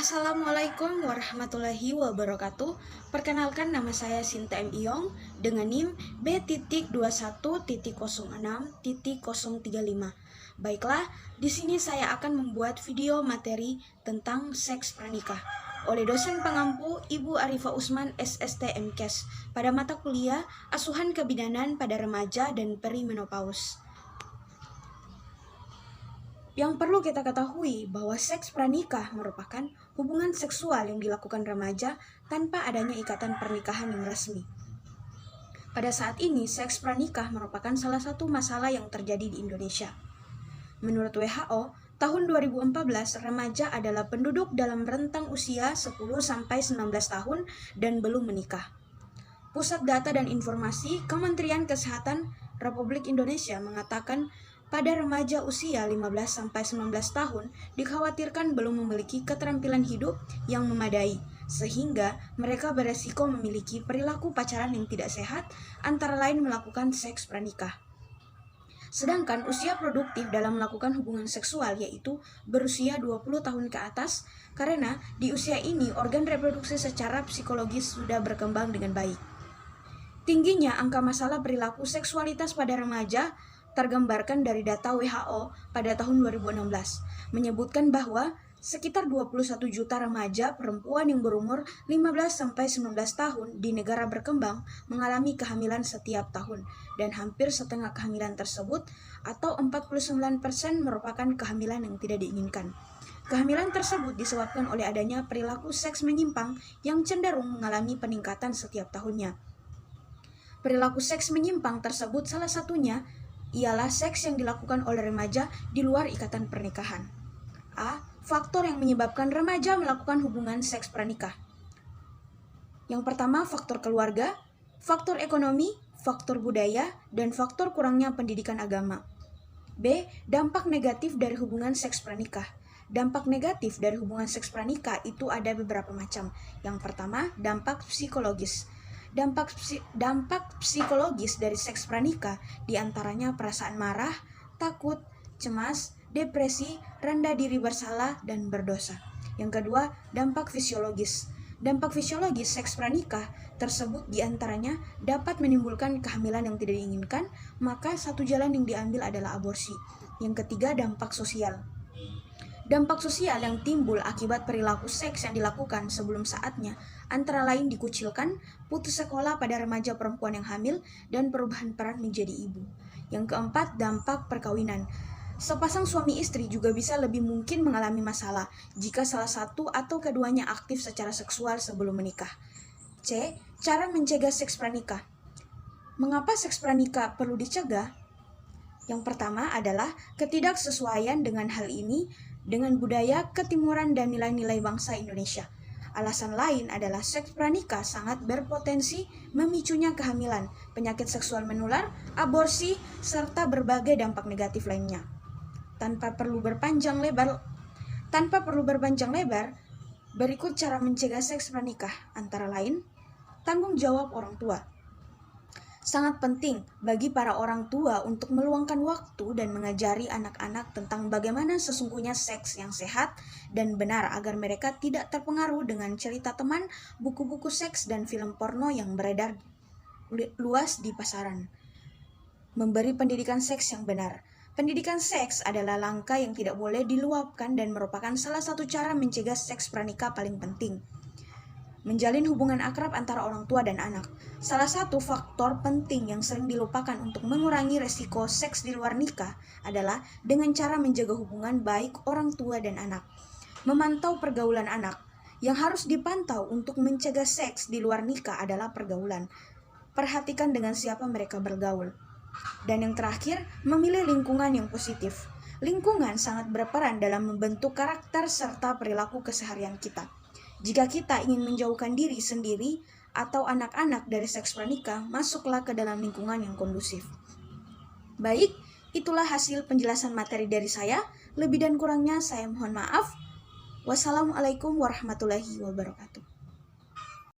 Assalamualaikum warahmatullahi wabarakatuh. Perkenalkan, nama saya Sinta M. Iyong dengan NIM B.21.06.035. Baiklah, di sini saya akan membuat video materi tentang seks pranikah oleh dosen pengampu Ibu Arifah Usman SST MKes pada mata kuliah Asuhan Kebidanan pada Remaja dan Perimenopause. Yang perlu kita ketahui bahwa seks pranikah merupakan hubungan seksual yang dilakukan remaja tanpa adanya ikatan pernikahan yang resmi. Pada saat ini, seks pranikah merupakan salah satu masalah yang terjadi di Indonesia. Menurut WHO, tahun 2014 remaja adalah penduduk dalam rentang usia 10-19 tahun dan belum menikah. Pusat Data dan Informasi Kementerian Kesehatan Republik Indonesia mengatakan pada remaja usia 15-19 tahun dikhawatirkan belum memiliki keterampilan hidup yang memadai, sehingga mereka beresiko memiliki perilaku pacaran yang tidak sehat, antara lain melakukan seks pranikah. Sedangkan usia produktif dalam melakukan hubungan seksual yaitu berusia 20 tahun ke atas, karena di usia ini organ reproduksi secara psikologis sudah berkembang dengan baik. Tingginya angka masalah perilaku seksualitas pada remaja tergambarkan dari data WHO pada tahun 2016, menyebutkan bahwa sekitar 21 juta remaja perempuan yang berumur 15-19 tahun di negara berkembang mengalami kehamilan setiap tahun, dan hampir setengah kehamilan tersebut atau 49% merupakan kehamilan yang tidak diinginkan. Kehamilan tersebut disebabkan oleh adanya perilaku seks menyimpang yang cenderung mengalami peningkatan setiap tahunnya. Perilaku seks menyimpang tersebut salah satunya ialah seks yang dilakukan oleh remaja di luar ikatan pernikahan. A. Faktor yang menyebabkan remaja melakukan hubungan seks pranikah. Yang pertama, faktor keluarga, faktor ekonomi, faktor budaya, dan faktor kurangnya pendidikan agama. B. Dampak negatif dari hubungan seks pranikah. Dampak negatif dari hubungan seks pranikah itu ada beberapa macam. Yang pertama, dampak psikologis. Dampak psikologis dari seks pranikah diantaranya perasaan marah, takut, cemas, depresi, rendah diri bersalah, dan berdosa. Yang kedua, dampak fisiologis. Dampak fisiologis seks pranikah tersebut diantaranya dapat menimbulkan kehamilan yang tidak diinginkan, maka satu jalan yang diambil adalah aborsi. Yang ketiga, dampak sosial. Dampak sosial yang timbul akibat perilaku seks yang dilakukan sebelum saatnya antara lain dikucilkan, putus sekolah pada remaja perempuan yang hamil, dan perubahan peran menjadi ibu. Yang keempat, dampak perkawinan. Sepasang suami istri juga bisa lebih mungkin mengalami masalah jika salah satu atau keduanya aktif secara seksual sebelum menikah. C. Cara mencegah seks pranikah. Mengapa seks pranikah perlu dicegah? Yang pertama adalah ketidaksesuaian dengan hal ini dengan budaya ketimuran dan nilai-nilai bangsa Indonesia. Alasan lain adalah seks pranikah sangat berpotensi memicunya kehamilan, penyakit seksual menular, aborsi, serta berbagai dampak negatif lainnya. Tanpa perlu berpanjang lebar, berikut cara mencegah seks pranikah, antara lain, tanggung jawab orang tua. Sangat penting bagi para orang tua untuk meluangkan waktu dan mengajari anak-anak tentang bagaimana sesungguhnya seks yang sehat dan benar agar mereka tidak terpengaruh dengan cerita teman, buku-buku seks, dan film porno yang beredar luas di pasaran. Memberi pendidikan seks yang benar. Pendidikan seks adalah langkah yang tidak boleh diluapkan dan merupakan salah satu cara mencegah seks pranikah paling penting. Menjalin hubungan akrab antara orang tua dan anak. Salah satu faktor penting yang sering dilupakan untuk mengurangi resiko seks di luar nikah adalah dengan cara menjaga hubungan baik orang tua dan anak. Memantau pergaulan anak. Yang harus dipantau untuk mencegah seks di luar nikah adalah pergaulan. Perhatikan dengan siapa mereka bergaul. Dan yang terakhir, memilih lingkungan yang positif. Lingkungan sangat berperan dalam membentuk karakter serta perilaku keseharian kita. Jika kita ingin menjauhkan diri sendiri atau anak-anak dari seks pranikah, masuklah ke dalam lingkungan yang kondusif. Baik, itulah hasil penjelasan materi dari saya. Lebih dan kurangnya saya mohon maaf. Wassalamualaikum warahmatullahi wabarakatuh.